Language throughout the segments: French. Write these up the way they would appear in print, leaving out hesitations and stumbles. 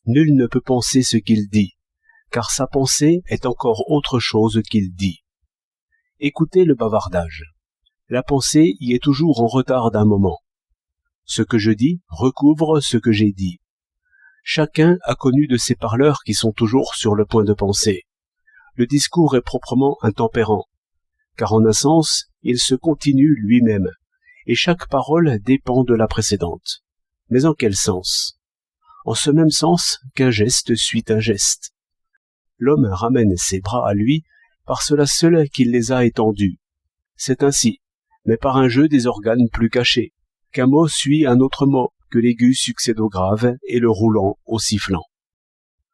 Nul ne peut penser ce qu'il dit, car sa pensée est encore autre chose qu'il dit. Écoutez le bavardage. La pensée y est toujours en retard d'un moment. Ce que je dis recouvre ce que j'ai dit. Chacun a connu de ces parleurs qui sont toujours sur le point de penser. Le discours est proprement intempérant, car en un sens, il se continue lui-même, et chaque parole dépend de la précédente. Mais en quel sens? En ce même sens qu'un geste suit un geste. L'homme ramène ses bras à lui par cela seul qu'il les a étendus. C'est ainsi, mais par un jeu des organes plus cachés, qu'un mot suit un autre mot, que l'aigu succède au grave et le roulant au sifflant.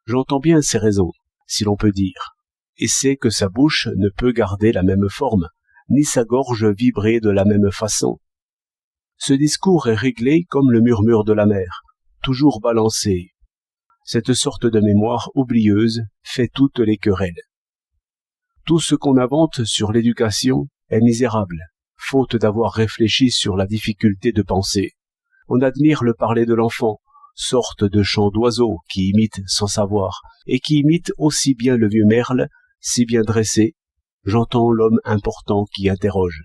J'entends bien ces raisons, si l'on peut dire, et sais que sa bouche ne peut garder la même forme, ni sa gorge vibrer de la même façon. Ce discours est réglé comme le murmure de la mer, toujours balancé. Cette sorte de mémoire oublieuse fait toutes les querelles. Tout ce qu'on invente sur l'éducation est misérable, faute d'avoir réfléchi sur la difficulté de penser. On admire le parler de l'enfant, sorte de chant d'oiseau qui imite sans savoir, et qui imite aussi bien le vieux merle, si bien dressé. J'entends l'homme important qui interroge.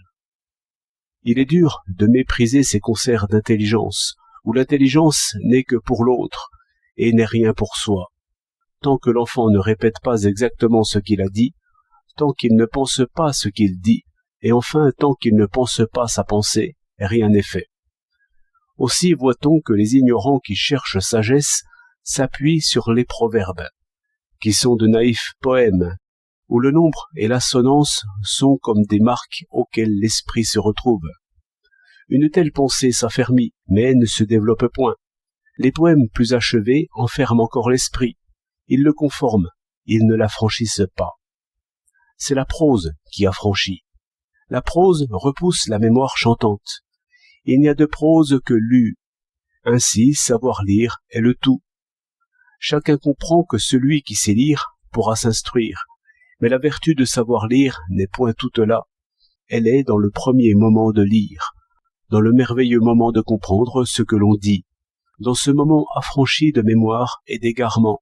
Il est dur de mépriser ces concerts d'intelligence, où l'intelligence n'est que pour l'autre, et n'est rien pour soi. Tant que l'enfant ne répète pas exactement ce qu'il a dit, tant qu'il ne pense pas ce qu'il dit, et enfin tant qu'il ne pense pas sa pensée, rien n'est fait. Aussi voit-on que les ignorants qui cherchent sagesse s'appuient sur les proverbes, qui sont de naïfs poèmes, où le nombre et l'assonance sont comme des marques auxquelles l'esprit se retrouve. Une telle pensée s'affermit, mais ne se développe point. Les poèmes plus achevés enferment encore l'esprit. Ils le conforment, ils ne l'affranchissent pas. C'est la prose qui affranchit. La prose repousse la mémoire chantante. Il n'y a de prose que lue. Ainsi, savoir lire est le tout. Chacun comprend que celui qui sait lire pourra s'instruire. Mais la vertu de savoir lire n'est point toute là. Elle est dans le premier moment de lire, dans le merveilleux moment de comprendre ce que l'on dit, dans ce moment affranchi de mémoire et d'égarement,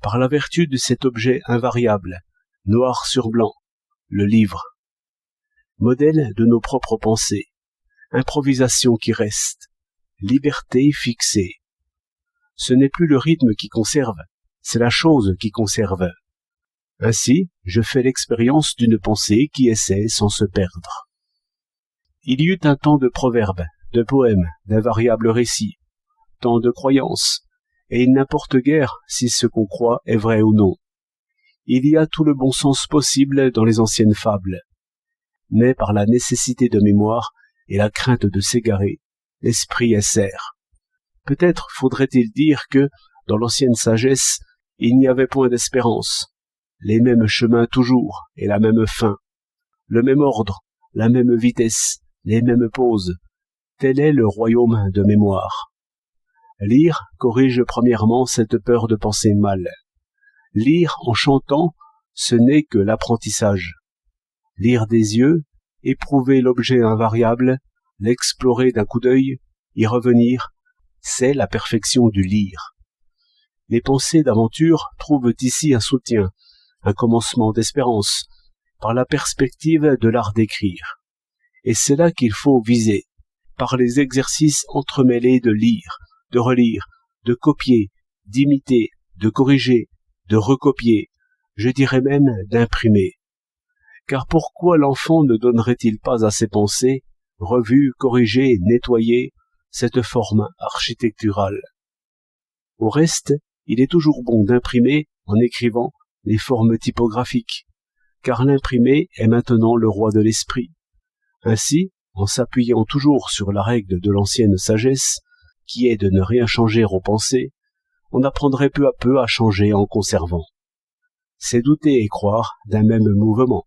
par la vertu de cet objet invariable, noir sur blanc, le livre. Modèle de nos propres pensées, improvisation qui reste, liberté fixée. Ce n'est plus le rythme qui conserve, c'est la chose qui conserve. Ainsi, je fais l'expérience d'une pensée qui essaie sans se perdre. Il y eut un temps de proverbes, de poèmes, d'invariables récits, temps de croyances, et il n'importe guère si ce qu'on croit est vrai ou non. Il y a tout le bon sens possible dans les anciennes fables, mais par la nécessité de mémoire et la crainte de s'égarer, l'esprit est serre. Peut-être faudrait-il dire que, dans l'ancienne sagesse, il n'y avait point d'espérance, les mêmes chemins toujours et la même fin, le même ordre, la même vitesse, les mêmes pauses. Tel est le royaume de mémoire. Lire corrige premièrement cette peur de penser mal. Lire en chantant, ce n'est que l'apprentissage. Lire des yeux, éprouver l'objet invariable, l'explorer d'un coup d'œil, y revenir, c'est la perfection du lire. Les pensées d'aventure trouvent ici un soutien, un commencement d'espérance, par la perspective de l'art d'écrire. Et c'est là qu'il faut viser, par les exercices entremêlés de lire, de relire, de copier, d'imiter, de corriger, de recopier, je dirais même d'imprimer. Car pourquoi l'enfant ne donnerait-il pas à ses pensées, revues, corrigées, nettoyées, cette forme architecturale? Au reste, il est toujours bon d'imprimer, en écrivant, les formes typographiques, car l'imprimé est maintenant le roi de l'esprit. Ainsi, en s'appuyant toujours sur la règle de l'ancienne sagesse, qui est de ne rien changer aux pensées, on apprendrait peu à peu à changer en conservant. C'est douter et croire d'un même mouvement.